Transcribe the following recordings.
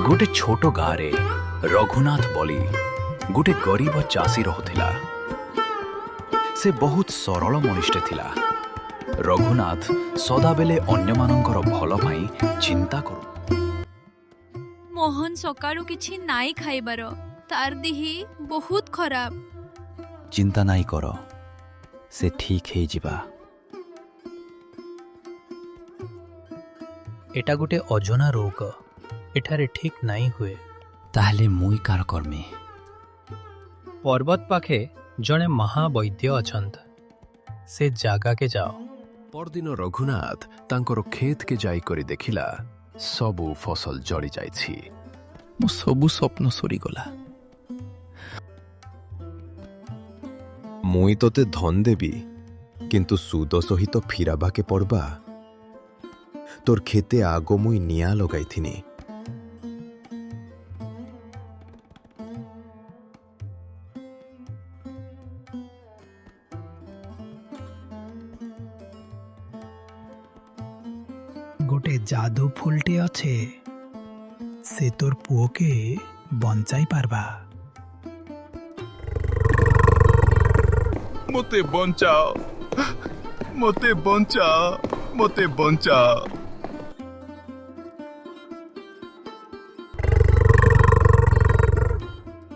गोटे छोट गाँव रघुनाथ बोली गोटे गरीब चाषी रहुथिला। से बहुत सरल मनिष्ठ थिला। रघुनाथ सदाबेले अन्यमानंकर भल पाई चिंता करू। मोहन सकाळू किछि नाई खाइबार, तार दिही बहुत खराब। चिंता नाई कर, से ठीक है जिबा। एटा गोटे अजना रोग, एठारे ठीक नाई हुए। ताहले मुई कार कर्मी। पर्वत पाखे जणे महावैद्य अछंत, से जागा के जाओ। परदिन रघुनाथ तांकर खेत के जाई करी देखिला सबु फसल जड़ी जाइछि। मो सबु स्वप्न सरी गला। मुई तोते धन देबी, किंतु सुद सहित फिराबाके पड़बा। तोर खेते आगो मुई निया लगाइथिनी। गोटे जादू फुलटे अच्छे, से तोर पुओ के बंचाई पारबा। मोते बंचाओ, मोते बंचाओ, मोते बंचाओ।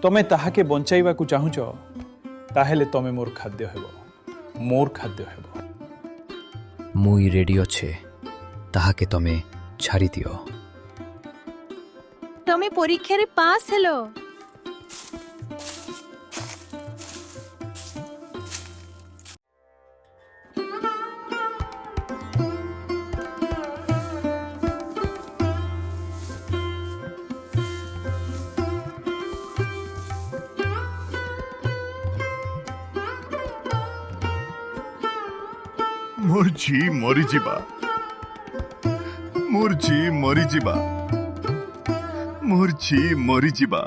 तमे ताहाके बंचाइबाकू चाहुच, ताहेले तमे मोर खाद्य हेबो, मोर खाद्य हेबो। मुई रेडी अच्छे, ताहाके तमे छाड़ी दियो। तमे परीक्षा रे पास हेलो। मोर जी मरी जिबा, मोर जी मरी जिबा, मोर जी मरी जिबा।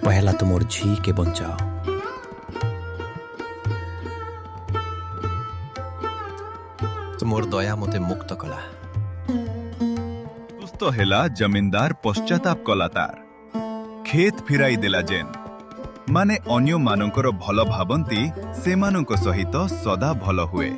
पहला तो मोर झी के बंचाओ। तुमोर दया मते मुक्त कला। सुस्त हेला जमींदार पश्चाताप कला तार। खेत फिराई देला जेन माने अन्य मानकर भल भाबंती, से मानक सहित सदा भल हुए।